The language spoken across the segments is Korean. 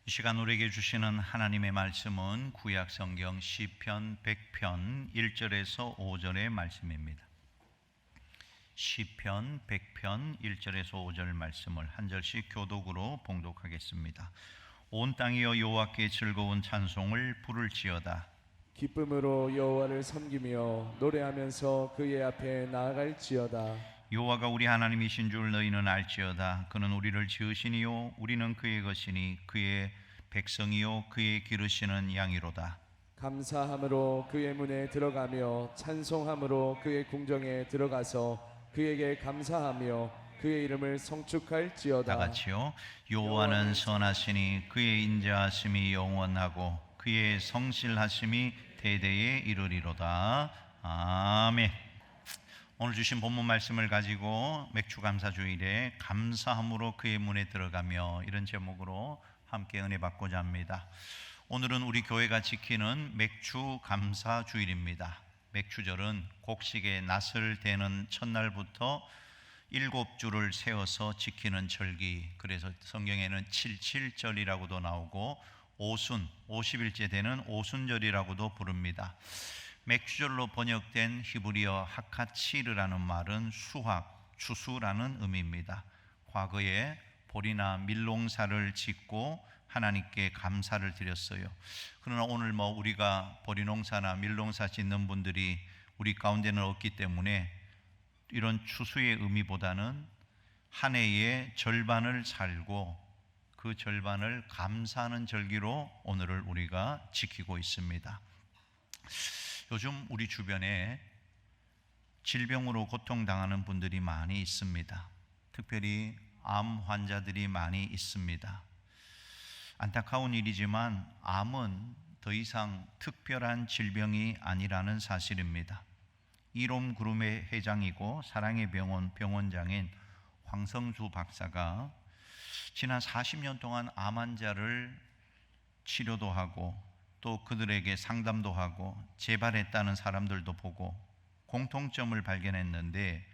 이 시간 우리에게 주시는 하나님의 말씀은 구약 성경 시편 100편 1절에서 5절의 말씀입니다. 시편 100편 1절에서 5절 말씀을 한 절씩 교독으로 봉독하겠습니다. 온 땅이여 여호와께 즐거운 찬송을 부를지어다. 기쁨으로 여호와를 섬기며 노래하면서 그의 앞에 나아갈지어다. 여호와가 우리 하나님이신 줄 너희는 알지어다. 그는 우리를 지으시니요 우리는 그의 것이니 그의 백성이요 그의 기르시는 양이로다. 감사함으로 그의 문에 들어가며 찬송함으로 그의 궁정에 들어가서 그에게 감사하며 그의 이름을 성축할지어다. 다 같이요. 여호와는 선하시니 그의 인자하심이 영원하고 그의 성실하심이 대대에 이르리로다. 아멘. 오늘 주신 본문 말씀을 가지고 맥주 감사 주일에 감사함으로 그의 문에 들어가며 이런 제목으로 함께 은혜 받고자 합니다. 오늘은 우리 교회가 지키는 맥주 감사 주일입니다. 맥주절은 곡식의 낫을 대는 첫날부터 7주를 세워서 지키는 절기, 그래서 성경에는 77절이라고도 나오고 오순, 50일째 되는 오순절이라고도 부릅니다. 맥주절로 번역된 히브리어 하카치르라는 말은 수확, 추수라는 의미입니다. 과거에 보리나 밀농사를 짓고 하나님께 감사를 드렸어요. 그러나 오늘 우리가 보리농사나 밀농사 짓는 분들이 우리 가운데는 없기 때문에 이런 추수의 의미보다는 한 해의 절반을 살고 그 절반을 감사하는 절기로 오늘을 우리가 지키고 있습니다. 요즘 우리 주변에 질병으로 고통당하는 분들이 많이 있습니다. 특별히 암 환자들이 많이 있습니다. 안타까운 일이지만 암은 더 이상 특별한 질병이 아니라는 사실입니다. 이롬 그룹의 회장이고 사랑의 병원 병원장인 황성주 박사가 지난 40년 동안 암 환자를 치료도 하고 또 그들에게 상담도 하고 재발했다는 사람들도 보고 공통점을 발견했는데,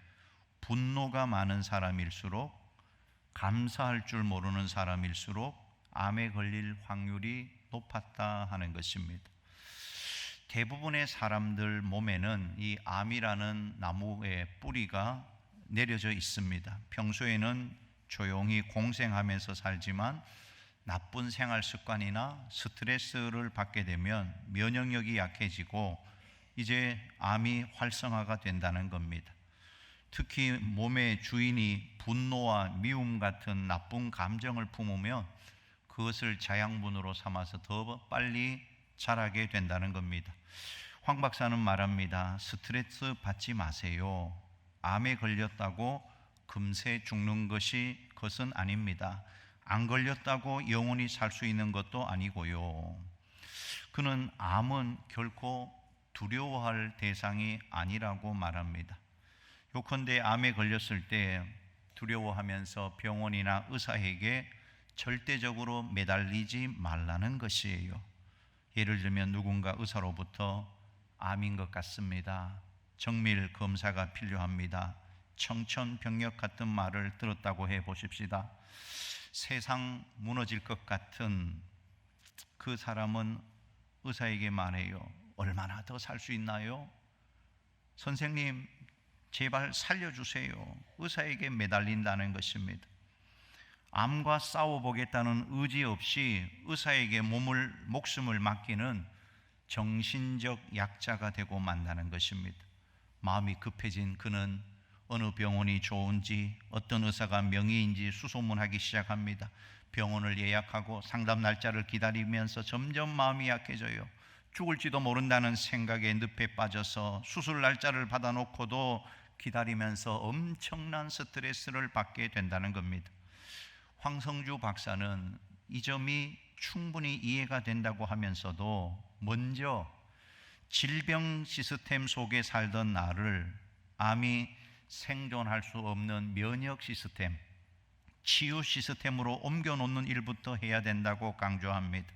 분노가 많은 사람일수록, 감사할 줄 모르는 사람일수록 암에 걸릴 확률이 높았다 하는 것입니다. 대부분의 사람들 몸에는 이 암이라는 나무의 뿌리가 내려져 있습니다. 평소에는 조용히 공생하면서 살지만 나쁜 생활 습관이나 스트레스를 받게 되면 면역력이 약해지고 이제 암이 활성화가 된다는 겁니다. 특히 몸의 주인이 분노와 미움 같은 나쁜 감정을 품으면 그것을 자양분으로 삼아서 더 빨리 자라게 된다는 겁니다. 황 박사는 말합니다. 스트레스 받지 마세요. 암에 걸렸다고 금세 죽는 것은 아닙니다. 안 걸렸다고 영원히 살 수 있는 것도 아니고요. 그는 암은 결코 두려워할 대상이 아니라고 말합니다. 요컨대 암에 걸렸을 때 두려워하면서 병원이나 의사에게 절대적으로 매달리지 말라는 것이에요. 예를 들면 누군가 의사로부터 암인 것 같습니다, 정밀 검사가 필요합니다, 청천벽력 같은 말을 들었다고 해보십시다. 세상 무너질 것 같은 그 사람은 의사에게 말해요. 얼마나 더 살 수 있나요? 선생님 제발 살려주세요. 의사에게 매달린다는 것입니다. 암과 싸워보겠다는 의지 없이 의사에게 목숨을 맡기는 정신적 약자가 되고 만다는 것입니다. 마음이 급해진 그는 어느 병원이 좋은지, 어떤 의사가 명의인지 수소문하기 시작합니다. 병원을 예약하고 상담 날짜를 기다리면서 점점 마음이 약해져요. 죽을지도 모른다는 생각에 늪에 빠져서 수술 날짜를 받아놓고도 기다리면서 엄청난 스트레스를 받게 된다는 겁니다. 황성주 박사는 이 점이 충분히 이해가 된다고 하면서도 먼저 질병 시스템 속에 살던 나를 암이 생존할 수 없는 면역 시스템, 치유 시스템으로 옮겨놓는 일부터 해야 된다고 강조합니다.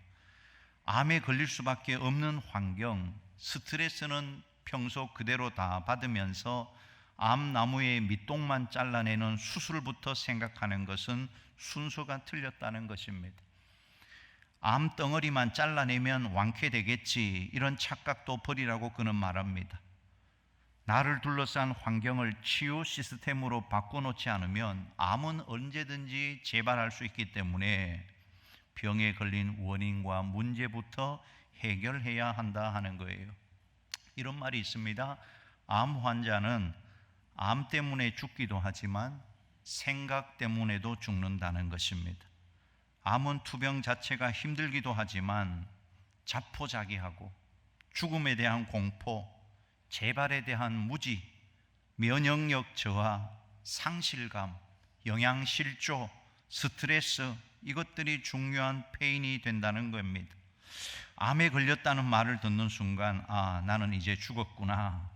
암에 걸릴 수밖에 없는 환경, 스트레스는 평소 그대로 다 받으면서 암나무의 밑동만 잘라내는 수술부터 생각하는 것은 순서가 틀렸다는 것입니다. 암 덩어리만 잘라내면 완쾌되겠지, 이런 착각도 버리라고 그는 말합니다. 나를 둘러싼 환경을 치유 시스템으로 바꿔놓지 않으면 암은 언제든지 재발할 수 있기 때문에 병에 걸린 원인과 문제부터 해결해야 한다 하는 거예요. 이런 말이 있습니다. 암 환자는 암 때문에 죽기도 하지만 생각 때문에도 죽는다는 것입니다. 암은 투병 자체가 힘들기도 하지만 자포자기하고 죽음에 대한 공포, 재발에 대한 무지, 면역력 저하, 상실감, 영양실조, 스트레스, 이것들이 중요한 페인이 된다는 겁니다. 암에 걸렸다는 말을 듣는 순간, 아, 나는 이제 죽었구나,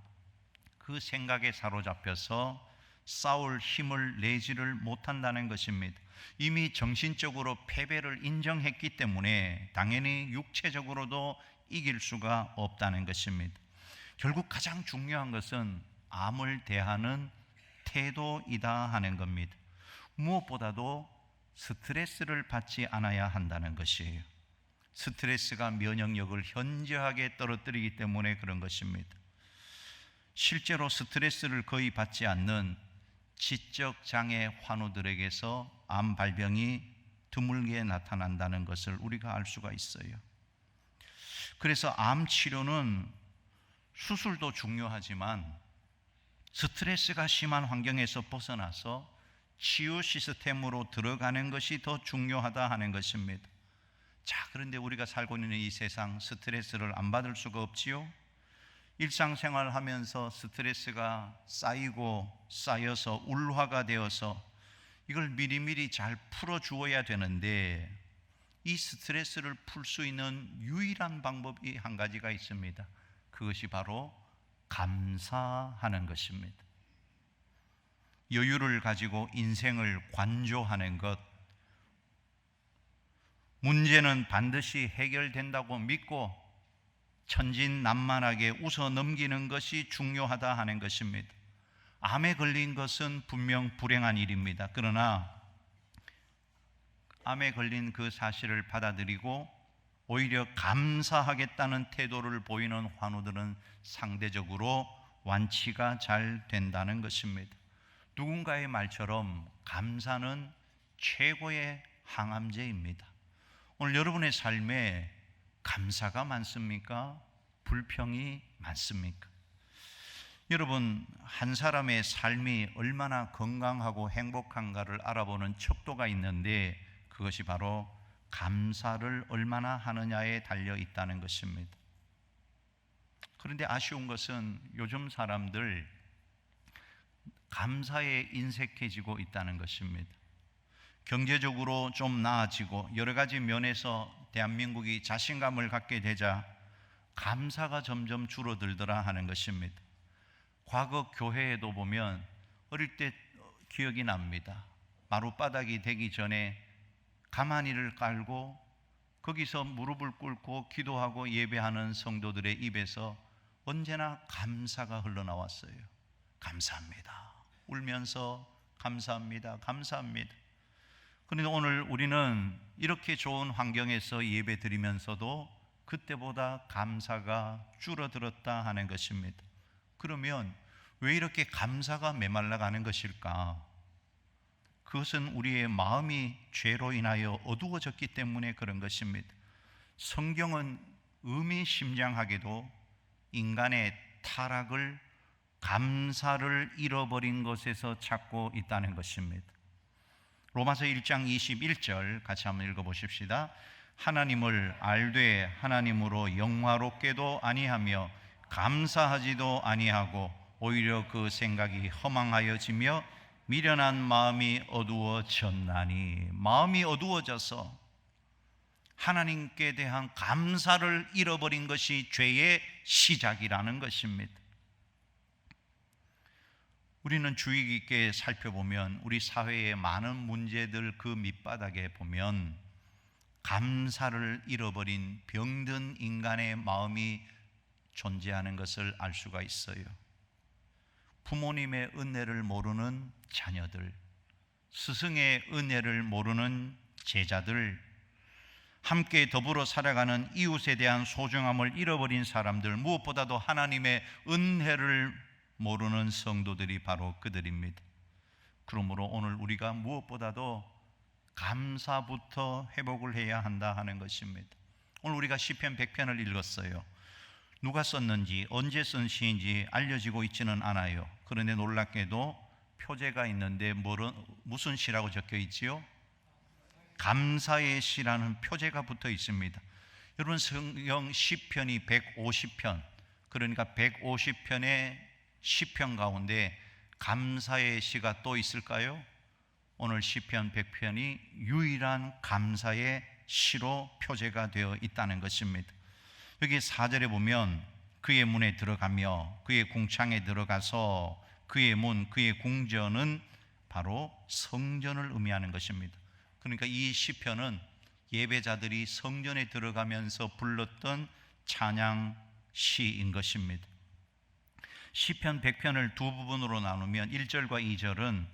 그 생각에 사로잡혀서 싸울 힘을 내지를 못한다는 것입니다. 이미 정신적으로 패배를 인정했기 때문에 당연히 육체적으로도 이길 수가 없다는 것입니다. 결국 가장 중요한 것은 암을 대하는 태도이다 하는 겁니다. 무엇보다도 스트레스를 받지 않아야 한다는 것이에요. 스트레스가 면역력을 현저하게 떨어뜨리기 때문에 그런 것입니다. 실제로 스트레스를 거의 받지 않는 지적 장애 환우들에게서 암 발병이 드물게 나타난다는 것을 우리가 알 수가 있어요. 그래서 암 치료는 수술도 중요하지만 스트레스가 심한 환경에서 벗어나서 치유 시스템으로 들어가는 것이 더 중요하다 하는 것입니다. 자, 그런데 우리가 살고 있는 이 세상, 스트레스를 안 받을 수가 없지요. 일상생활 하면서 스트레스가 쌓여서 울화가 되어서 이걸 미리미리 잘 풀어주어야 되는데, 이 스트레스를 풀 수 있는 유일한 방법이 한 가지가 있습니다. 그것이 바로 감사하는 것입니다. 여유를 가지고 인생을 관조하는 것, 문제는 반드시 해결된다고 믿고 천진난만하게 웃어 넘기는 것이 중요하다 하는 것입니다. 암에 걸린 것은 분명 불행한 일입니다. 그러나 암에 걸린 그 사실을 받아들이고 오히려 감사하겠다는 태도를 보이는 환우들은 상대적으로 완치가 잘 된다는 것입니다. 누군가의 말처럼 감사는 최고의 항암제입니다. 오늘 여러분의 삶에 감사가 많습니까? 불평이 많습니까? 여러분, 한 사람의 삶이 얼마나 건강하고 행복한가를 알아보는 척도가 있는데, 그것이 바로 감사를 얼마나 하느냐에 달려 있다는 것입니다. 그런데 아쉬운 것은 요즘 사람들 감사에 인색해지고 있다는 것입니다. 경제적으로 좀 나아지고 여러 가지 면에서 대한민국이 자신감을 갖게 되자 감사가 점점 줄어들더라 하는 것입니다. 과거 교회에도 보면 어릴 때 기억이 납니다. 마룻바닥이 되기 전에 가마니를 깔고 거기서 무릎을 꿇고 기도하고 예배하는 성도들의 입에서 언제나 감사가 흘러나왔어요. 감사합니다. 울면서 감사합니다. 감사합니다. 그런데 오늘 우리는 이렇게 좋은 환경에서 예배 드리면서도 그때보다 감사가 줄어들었다 하는 것입니다. 그러면 왜 이렇게 감사가 메말라가는 것일까? 그것은 우리의 마음이 죄로 인하여 어두워졌기 때문에 그런 것입니다. 성경은 의미심장하게도 인간의 타락을 감사를 잃어버린 것에서 찾고 있다는 것입니다. 로마서 1장 21절 같이 한번 읽어보십시다. 하나님을 알되 하나님으로 영화롭게도 아니하며 감사하지도 아니하고 오히려 그 생각이 허망하여지며 미련한 마음이 어두워졌나니, 마음이 어두워져서 하나님께 대한 감사를 잃어버린 것이 죄의 시작이라는 것입니다. 우리는 주의 깊게 살펴보면 우리 사회의 많은 문제들 그 밑바닥에 보면 감사를 잃어버린 병든 인간의 마음이 존재하는 것을 알 수가 있어요. 부모님의 은혜를 모르는 자녀들, 스승의 은혜를 모르는 제자들, 함께 더불어 살아가는 이웃에 대한 소중함을 잃어버린 사람들, 무엇보다도 하나님의 은혜를 모르는 성도들이 바로 그들입니다. 그러므로 오늘 우리가 무엇보다도 감사부터 회복을 해야 한다 하는 것입니다. 오늘 우리가 시편 100편을 읽었어요. 누가 썼는지 언제 쓴 시인지 알려지고 있지는 않아요. 그런데 놀랍게도 표제가 있는데 무슨 시라고 적혀 있지요? 감사의 시라는 표제가 붙어 있습니다. 여러분, 성경 시편이 150편, 그러니까 150편의 시편 가운데 감사의 시가 또 있을까요? 오늘 시편 100편이 유일한 감사의 시로 표제가 되어 있다는 것입니다. 여기 4절에 보면 그의 문에 들어가며 그의 궁창에 들어가서 그의 문, 그의 궁전은 바로 성전을 의미하는 것입니다. 그러니까 이 시편은 예배자들이 성전에 들어가면서 불렀던 찬양 시인 것입니다. 시편 100편을 두 부분으로 나누면 1절과 2절은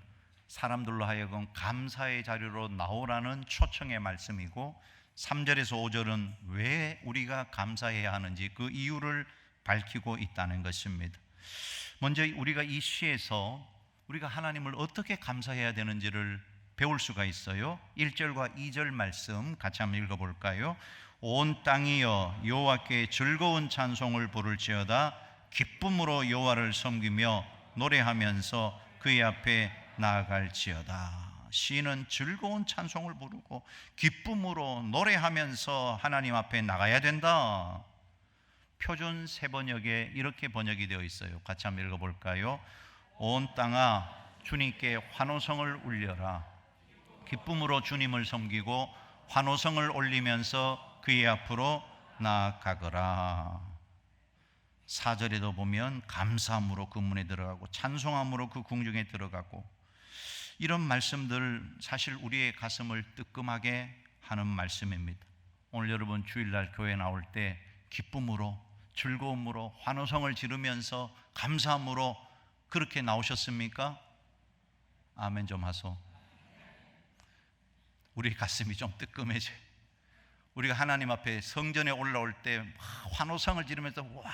사람들로 하여금 감사의 자리로 나오라는 초청의 말씀이고, 3절에서 5절은 왜 우리가 감사해야 하는지 그 이유를 밝히고 있다는 것입니다. 먼저 우리가 이 시에서 우리가 하나님을 어떻게 감사해야 되는지를 배울 수가 있어요. 1절과 2절 말씀 같이 한번 읽어볼까요? 온 땅이여 여호와께 즐거운 찬송을 부를지어다. 기쁨으로 여호와를 섬기며 노래하면서 그의 앞에 나아갈지어다. 시인은 즐거운 찬송을 부르고 기쁨으로 노래하면서 하나님 앞에 나가야 된다. 표준 세번역에 이렇게 번역이 되어 있어요. 같이 한번 읽어볼까요? 온 땅아 주님께 환호성을 울려라. 기쁨으로 주님을 섬기고 환호성을 올리면서 그의 앞으로 나아가거라. 4절에도 보면 감사함으로 그 문에 들어가고 찬송함으로 그 궁중에 들어가고, 이런 말씀들 사실 우리의 가슴을 뜨끔하게 하는 말씀입니다. 오늘 여러분 주일날 교회 나올 때 기쁨으로 즐거움으로 환호성을 지르면서 감사함으로 그렇게 나오셨습니까? 아멘 좀 하소. 우리 가슴이 좀 뜨끔해져요. 우리가 하나님 앞에 성전에 올라올 때 환호성을 지르면서 와,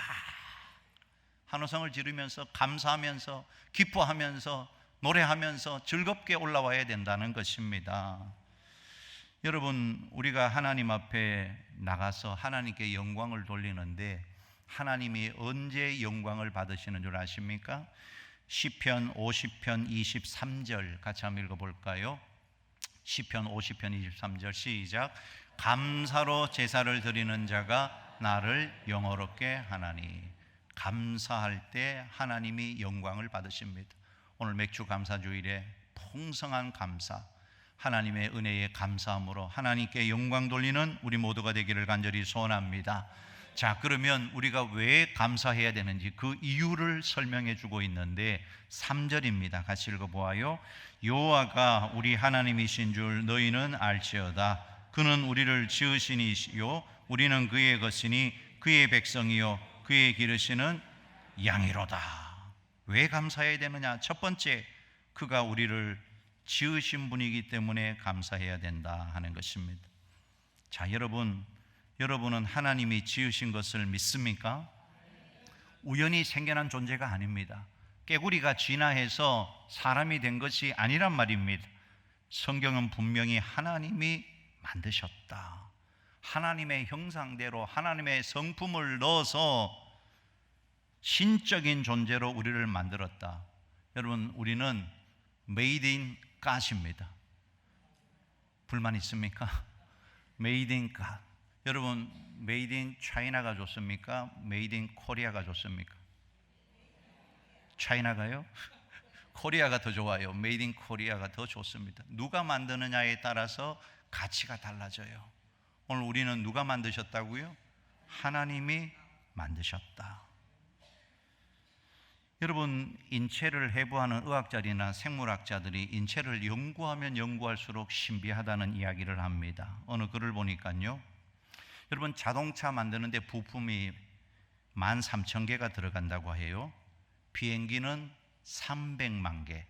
환호성을 지르면서 감사하면서 기뻐하면서 노래하면서 즐겁게 올라와야 된다는 것입니다. 여러분, 우리가 하나님 앞에 나가서 하나님께 영광을 돌리는데 하나님이 언제 영광을 받으시는 줄 아십니까? 시편 50편 23절 같이 한번 읽어볼까요? 시편 50편 23절 시작. 감사로 제사를 드리는 자가 나를 영화롭게 하나니. 감사할 때 하나님이 영광을 받으십니다. 오늘 맥주 감사주일에 풍성한 감사, 하나님의 은혜에 감사함으로 하나님께 영광 돌리는 우리 모두가 되기를 간절히 소원합니다. 자, 그러면 우리가 왜 감사해야 되는지 그 이유를 설명해 주고 있는데 3절입니다. 같이 읽어보아요. 여호와가 우리 하나님이신 줄 너희는 알지어다. 그는 우리를 지으시니요 우리는 그의 것이니 그의 백성이요 그의 기르시는 양이로다. 왜 감사해야 되느냐? 첫 번째, 그가 우리를 지으신 분이기 때문에 감사해야 된다 하는 것입니다. 자, 여러분은 하나님이 지으신 것을 믿습니까? 우연히 생겨난 존재가 아닙니다. 깨구리가 진화해서 사람이 된 것이 아니란 말입니다. 성경은 분명히 하나님이 만드셨다. 하나님의 형상대로 하나님의 성품을 넣어서 신적인 존재로 우리를 만들었다. 여러분, 우리는 Made in God입니다. 불만 있습니까? Made in God. 여러분, Made in China가 좋습니까? Made in Korea가 좋습니까? 차이나가요? 코리아가 더 좋아요. Made in Korea가 더 좋습니다. 누가 만드느냐에 따라서 가치가 달라져요. 오늘 우리는 누가 만드셨다고요? 하나님이 만드셨다. 여러분, 인체를 해부하는 의학자들이나 생물학자들이 인체를 연구하면 연구할수록 신비하다는 이야기를 합니다. 어느 글을 보니까요, 여러분, 자동차 만드는데 부품이 13,000개가 들어간다고 해요. 비행기는 300만 개.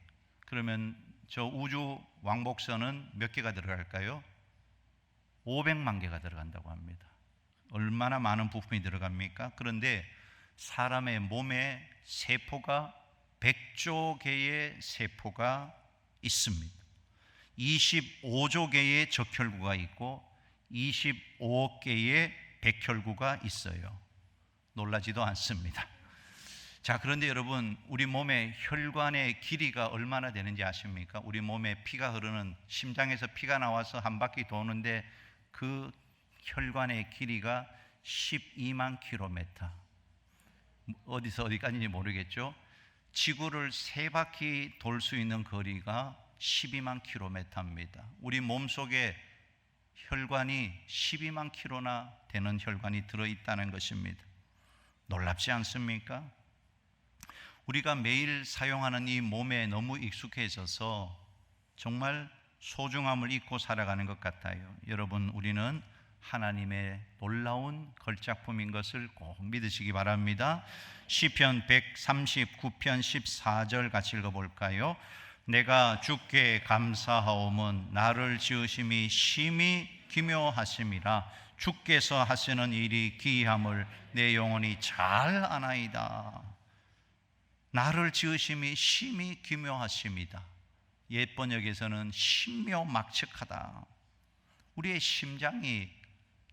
그러면 저 우주 왕복선은 몇 개가 들어갈까요? 500만 개가 들어간다고 합니다. 얼마나 많은 부품이 들어갑니까? 그런데 사람의 몸에 세포가 100조 개의 세포가 있습니다. 25조 개의 적혈구가 있고 25억 개의 백혈구가 있어요. 놀라지도 않습니다. 자, 그런데 여러분, 우리 몸의 혈관의 길이가 얼마나 되는지 아십니까? 우리 몸에 피가 흐르는, 심장에서 피가 나와서 한 바퀴 도는데 그 혈관의 길이가 12만 킬로미터. 어디서 어디까지인지 모르겠죠? 지구를 3바퀴 돌 수 있는 거리가 12만 킬로미터입니다. 우리 몸속에 혈관이 12만 킬로나 되는 혈관이 들어있다는 것입니다. 놀랍지 않습니까? 우리가 매일 사용하는 이 몸에 너무 익숙해져서 정말 소중함을 잊고 살아가는 것 같아요. 여러분, 우리는 하나님의 놀라운 걸작품인 것을 꼭 믿으시기 바랍니다. 시편 139편 14절 같이 읽어볼까요? 내가 주께 감사하오면 나를 지으심이 심히 기묘하심이라. 주께서 하시는 일이 기이함을 내 영혼이 잘 아나이다. 나를 지으심이 심히 기묘하심이다. 옛 번역에서는 신묘막측하다. 우리의 심장이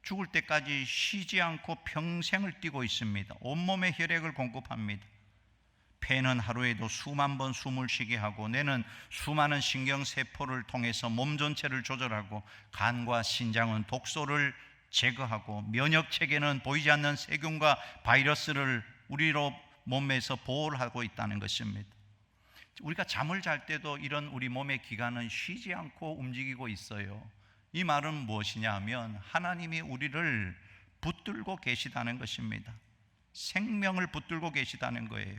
죽을 때까지 쉬지 않고 평생을 뛰고 있습니다. 온몸에 혈액을 공급합니다. 폐는 하루에도 수만 번 숨을 쉬게 하고, 뇌는 수많은 신경세포를 통해서 몸 전체를 조절하고, 간과 신장은 독소를 제거하고, 면역체계는 보이지 않는 세균과 바이러스를 우리로 몸에서 보호를 하고 있다는 것입니다. 우리가 잠을 잘 때도 이런 우리 몸의 기관은 쉬지 않고 움직이고 있어요. 이 말은 무엇이냐 하면 하나님이 우리를 붙들고 계시다는 것입니다. 생명을 붙들고 계시다는 거예요.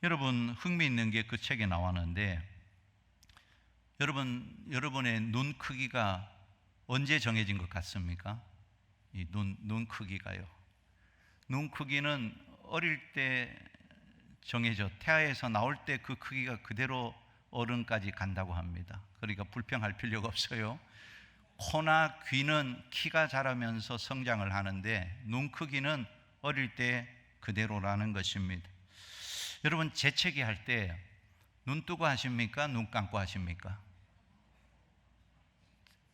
여러분, 흥미있는 게 그 책에 나왔는데, 여러분의 눈 크기가 언제 정해진 것 같습니까? 이 눈 크기가요. 눈 크기는 어릴 때 정해져 태아에서 나올 때 그 크기가 그대로 어른까지 간다고 합니다. 그러니까 불평할 필요가 없어요. 코나 귀는 키가 자라면서 성장을 하는데 눈 크기는 어릴 때 그대로라는 것입니다. 여러분, 재채기 할 때 눈 뜨고 하십니까? 눈 감고 하십니까?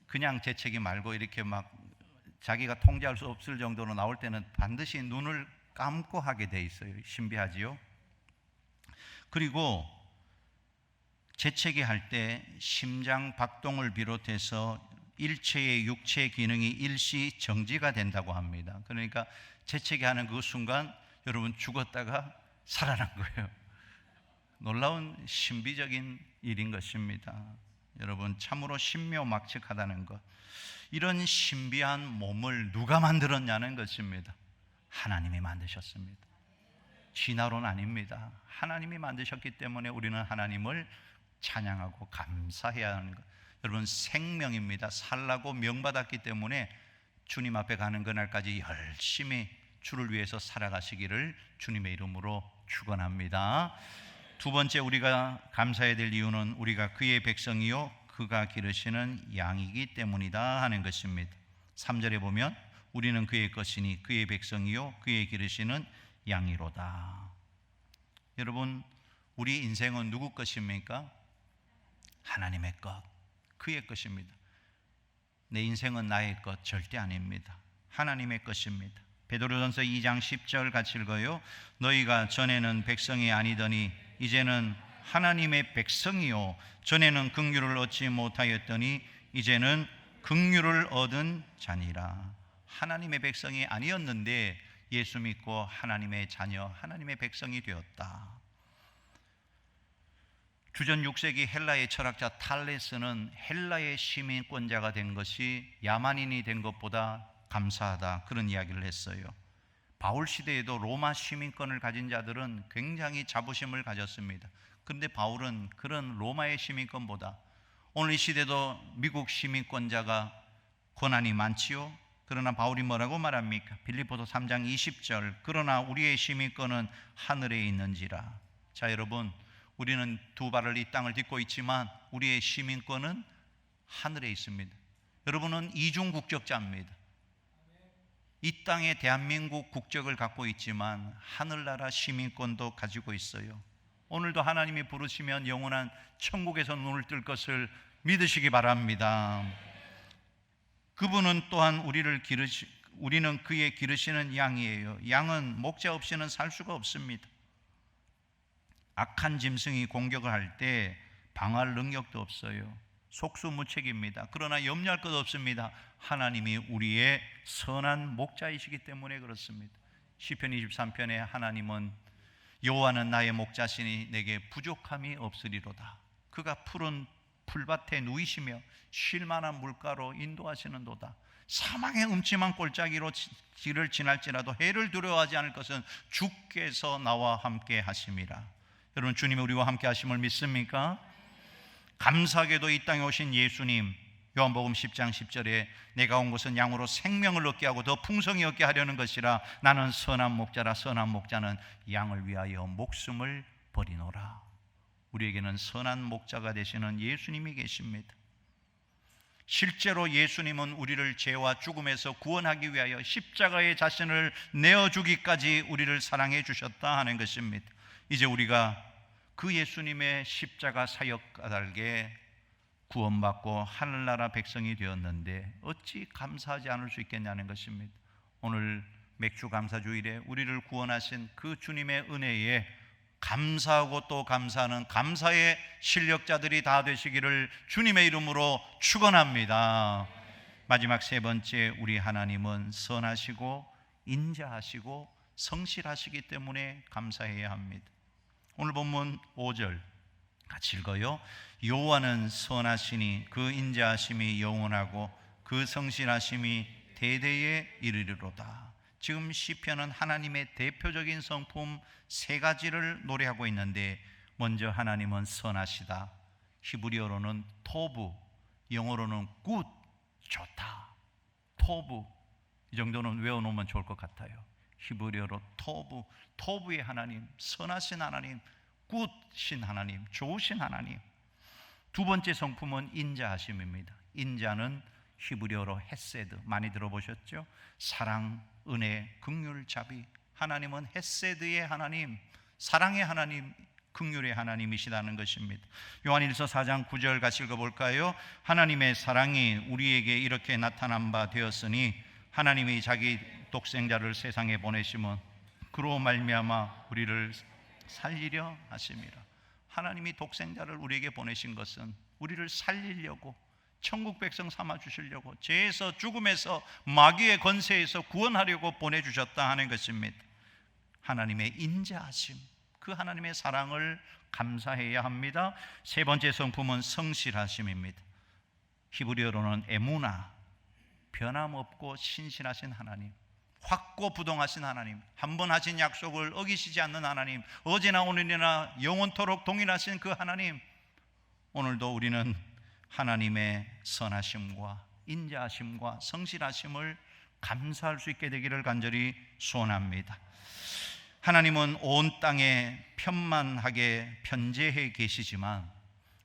그냥 재채기 말고 이렇게 막 자기가 통제할 수 없을 정도로 나올 때는 반드시 눈을 감고 하게 돼 있어요. 신비하지요? 그리고 재채기 할 때 심장 박동을 비롯해서 일체의 육체 기능이 일시 정지가 된다고 합니다. 그러니까 재채기 하는 그 순간 여러분 죽었다가 살아난 거예요. 놀라운 신비적인 일인 것입니다. 여러분, 참으로 신묘막측하다는 것. 이런 신비한 몸을 누가 만들었냐는 것입니다. 하나님이 만드셨습니다. 진화론 아닙니다. 하나님이 만드셨기 때문에 우리는 하나님을 찬양하고 감사해야 하는 것. 여러분, 생명입니다. 살라고 명받았기 때문에 주님 앞에 가는 그날까지 열심히 주를 위해서 살아가시기를 주님의 이름으로 축원합니다. 두 번째 우리가 감사해야 될 이유는 우리가 그의 백성이요 그가 기르시는 양이기 때문이다 하는 것입니다. 3절에 보면 우리는 그의 것이니 그의 백성이요 그의 기르시는 양이로다. 여러분, 우리 인생은 누구 것입니까? 하나님의 것, 그의 것입니다. 내 인생은 나의 것 절대 아닙니다. 하나님의 것입니다. 베드로전서 2장 10절 같이 읽어요. 너희가 전에는 백성이 아니더니 이제는 하나님의 백성이요 전에는 긍휼을 얻지 못하였더니 이제는 긍휼을 얻은 자니라. 하나님의 백성이 아니었는데 예수 믿고 하나님의 자녀, 하나님의 백성이 되었다. 주전 6세기 헬라의 철학자 탈레스는 헬라의 시민권자가 된 것이 야만인이 된 것보다 감사하다, 그런 이야기를 했어요. 바울 시대에도 로마 시민권을 가진 자들은 굉장히 자부심을 가졌습니다. 그런데 바울은 그런 로마의 시민권보다 오늘 이 시대도 미국 시민권자가 권한이 많지요. 그러나 바울이 뭐라고 말합니까? 빌립보서 3장 20절 그러나 우리의 시민권은 하늘에 있는지라. 자, 여러분, 우리는 두 발을 이 땅을 딛고 있지만 우리의 시민권은 하늘에 있습니다. 여러분은 이중 국적자입니다. 이 땅에 대한민국 국적을 갖고 있지만 하늘나라 시민권도 가지고 있어요. 오늘도 하나님이 부르시면 영원한 천국에서 눈을 뜰 것을 믿으시기 바랍니다. 그분은 또한 우리는 그의 기르시는 양이에요. 양은 목자 없이는 살 수가 없습니다. 악한 짐승이 공격을 할 때 방어할 능력도 없어요. 속수무책입니다. 그러나 염려할 것 없습니다. 하나님이 우리의 선한 목자이시기 때문에 그렇습니다. 시편 23편에 하나님은 여호와는 나의 목자시니 내게 부족함이 없으리로다. 그가 푸른 풀밭에 누이시며 쉴 만한 물가로 인도하시는도다. 사망의 음침한 골짜기로 길을 지날지라도 해를 두려워하지 않을 것은 주께서 나와 함께 하심이라. 여러분, 주님이 우리와 함께 하심을 믿습니까? 감사하게도 이 땅에 오신 예수님, 요한복음 10장 10절에 내가 온 것은 양으로 생명을 얻게 하고 더 풍성히 얻게 하려는 것이라. 나는 선한 목자라. 선한 목자는 양을 위하여 목숨을 버리노라. 우리에게는 선한 목자가 되시는 예수님이 계십니다. 실제로 예수님은 우리를 죄와 죽음에서 구원하기 위하여 십자가에 자신을 내어주기까지 우리를 사랑해 주셨다 하는 것입니다. 이제 우리가 그 예수님의 십자가 사역 까닭에 구원받고 하늘나라 백성이 되었는데 어찌 감사하지 않을 수 있겠냐는 것입니다. 오늘 맥주 감사주일에 우리를 구원하신 그 주님의 은혜에 감사하고 또 감사하는 감사의 실력자들이 다 되시기를 주님의 이름으로 축원합니다. 마지막 세 번째, 우리 하나님은 선하시고 인자하시고 성실하시기 때문에 감사해야 합니다. 오늘 본문 5절 같이 읽어요. 여호와는 선하시니 그 인자하심이 영원하고 그 성실하심이 대대에 이르리로다. 지금 시편은 하나님의 대표적인 성품 세 가지를 노래하고 있는데, 먼저 하나님은 선하시다. 히브리어로는 토부, 영어로는 굿, 좋다. 토부, 이 정도는 외워놓으면 좋을 것 같아요. 히브리어로 토부, 토부의 하나님, 선하신 하나님, 굿신 하나님, 좋으신 하나님. 두 번째 성품은 인자하심입니다. 인자는 히브리어로 헤세드, 많이 들어보셨죠? 사랑, 은혜, 긍휼, 자비. 하나님은 헤세드의 하나님, 사랑의 하나님, 긍휼의 하나님이시다는 것입니다. 요한일서 4장 9절 같이 읽어볼까요? 하나님의 사랑이 우리에게 이렇게 나타난 바 되었으니 하나님이 자기 독생자를 세상에 보내심은 그로 말미암아 우리를 살리려 하심이라. 하나님이 독생자를 우리에게 보내신 것은 우리를 살리려고, 천국 백성 삼아 주시려고, 죄에서, 죽음에서, 마귀의 권세에서 구원하려고 보내주셨다 하는 것입니다. 하나님의 인자하심, 그 하나님의 사랑을 감사해야 합니다. 세 번째 성품은 성실하심입니다. 히브리어로는 에무나, 변함없고 신실하신 하나님, 확고부동하신 하나님, 한 번 하신 약속을 어기시지 않는 하나님, 어제나 오늘이나 영원토록 동일하신 그 하나님. 오늘도 우리는 하나님의 선하심과 인자하심과 성실하심을 감사할 수 있게 되기를 간절히 소원합니다. 하나님은 온 땅에 편만하게 편재해 계시지만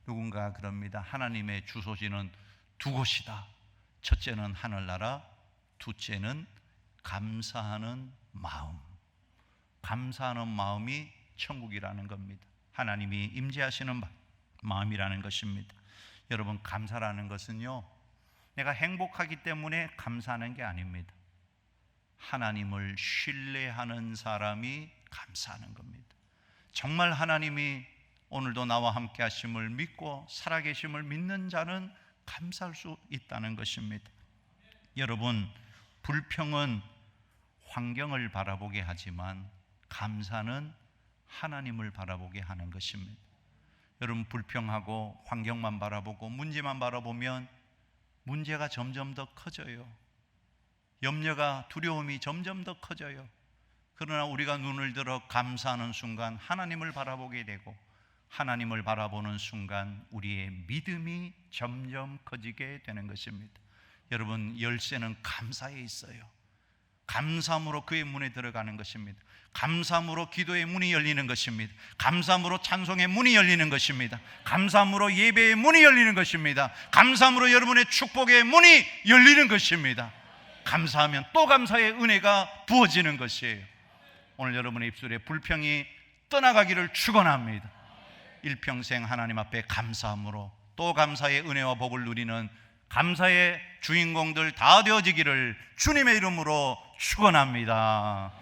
누군가 그럽니다. 하나님의 주소지는 두 곳이다. 첫째는 하늘나라, 둘째는 감사하는 마음. 감사하는 마음이 천국이라는 겁니다. 하나님이 임재하시는 마음이라는 것입니다. 여러분, 감사라는 것은요, 내가 행복하기 때문에 감사하는 게 아닙니다. 하나님을 신뢰하는 사람이 감사하는 겁니다. 정말 하나님이 오늘도 나와 함께 하심을 믿고 살아계심을 믿는 자는 감사할 수 있다는 것입니다. 여러분, 불평은 환경을 바라보게 하지만 감사는 하나님을 바라보게 하는 것입니다. 여러분, 불평하고 환경만 바라보고 문제만 바라보면 문제가 점점 더 커져요. 염려가, 두려움이 점점 더 커져요. 그러나 우리가 눈을 들어 감사하는 순간 하나님을 바라보게 되고, 하나님을 바라보는 순간 우리의 믿음이 점점 커지게 되는 것입니다. 여러분, 열쇠는 감사에 있어요. 감사함으로 그의 문에 들어가는 것입니다. 감사함으로 기도의 문이 열리는 것입니다. 감사함으로 찬송의 문이 열리는 것입니다. 감사함으로 예배의 문이 열리는 것입니다. 감사함으로 여러분의 축복의 문이 열리는 것입니다. 감사하면 또 감사의 은혜가 부어지는 것이에요. 오늘 여러분의 입술에 불평이 떠나가기를 축원합니다. 일평생 하나님 앞에 감사함으로 또 감사의 은혜와 복을 누리는 감사의 주인공들 다 되어지기를 주님의 이름으로 축원합니다.